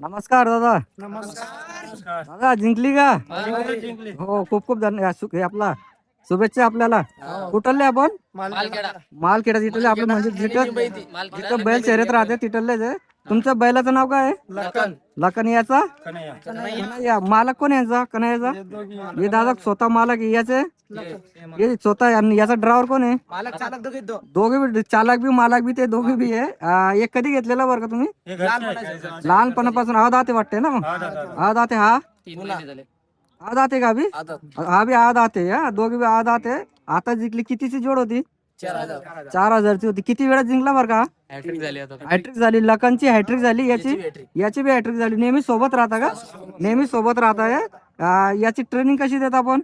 नमस्कार दादा. नमस्कार. दादा जिंकली का? जिंकली. हो, खूप खूप धन्यवाद. आपला शुभेच्छा आपल्याला. कुठले आपण? मालखेडा जिथले आपलं म्हणजे जिथं बैल शर्यत राहते तिथलेच आहे. तुमच्या बैलाचं नाव काय आहे? लखन. लखन. याचा कन्हैया. कन्हैया. मालक कोण यांचा कन्हैयाचा? हे दादा स्वतः मालक आहे याचे. हे स्वतः आणि याचा ड्रायव्हर कोण आहे? मालक चालक दोघे बी चालक बी मालक बी ते दोघे बी आहे. एक कधी घेतलेला बरं का तुम्ही? लहानपणापासून आदाते वाटते ना मग? आदाते हा आदाते का बी? हा बी आदाते. हा दोघे बी आदाते. आता जिंकली कितीची जोड होती? 4,000ची होती. किती वेळा जिंकला बरं का? हॅट्रिक झाली. लखनची हॅट्रिक झाली. याची बी हॅट्रिक झाली. नेहमी सोबत राहता का? नेहमी सोबत राहताय. याची ट्रेनिंग कशी देता आपण?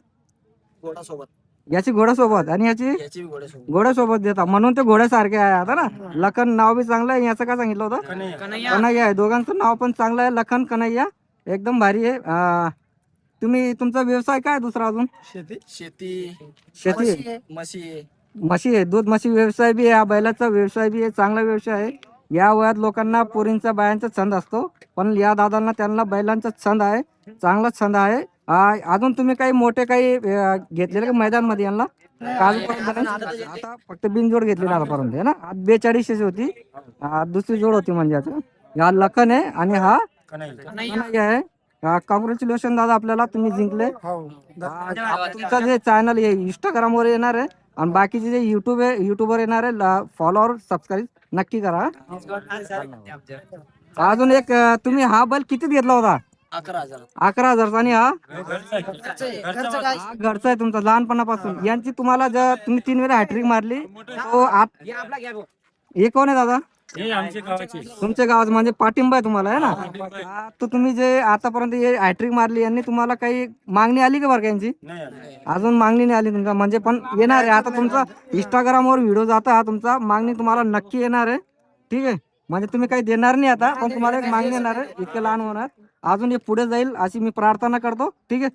याची घोड्यासोबत आणि याची घोड्यासोबत देता म्हणून ते घोड्यासारखे आहे आता ना. लखन नाव बी चांगलं आहे. याचं काय सांगितलं होतं? कन्हैया आहे. दोघांचं नाव पण चांगलं आहे. लखन कन्हैया एकदम भारी आहे. तुमचा व्यवसाय काय दुसरा अजून? शेती म्हशी आहे. दूध म्हशी व्यवसाय बी आहे. हा बैलाचा व्यवसाय बी आहे. चांगला व्यवसाय आहे. या वयात लोकांना पोरींचा बायांचा छंद असतो, पण या दादांना त्यांना बैलांचा छंद आहे. चांगला छंद आहे. अजून तुम्ही काही मोठे काही घेतलेले का मैदान मध्ये यांना? आता फक्त बिनजोड घेतलेला आतापर्यंत आहे ना. आज 4200 होती. दुसरी जोड होती म्हणजे आता. हा लखन आहे आणि हा कन्हैया आहे. कॉंग्रॅच्युलेशन दादा, आपल्याला तुम्ही जिंकले. तुमचं जे चॅनल आहे इंस्टाग्राम वर येणार आहे आणि बाकीचे जे युट्यूब आहे युट्यूबवर येणार आहे. फॉलोअर सबस्क्राईब नक्की करा. अजून एक तुम्ही हा बैल कितीत घेतला होता? 11,000. आणि हा घरचा आहे तुमचा लहानपणापासून. यांची तुम्हाला जर तुम्ही 3 वेळा हॅट्रिक मारली तो हे कोण आहे दादा? तुमच्या गावात म्हणजे पाठिंबा आहे तुम्हाला आहे ना. तर तुम्ही जे आतापर्यंत हे हॅट्रिक मारली यांनी तुम्हाला काही मागणी आली का बरं का यांची? अजून मागणी नाही आली तुमचा म्हणजे, पण येणार आहे. आता तुमचा इंस्टाग्रामवर व्हिडिओ जाता हा तुमचा, मागणी तुम्हाला नक्की येणार आहे. ठीक आहे. म्हणजे तुम्ही काही देणार नाही आता, पण तुम्हाला एक मागणी येणार आहे. इतके लहान होणार अजून हे पुढे जाईल अशी मी प्रार्थना करतो. ठीक आहे.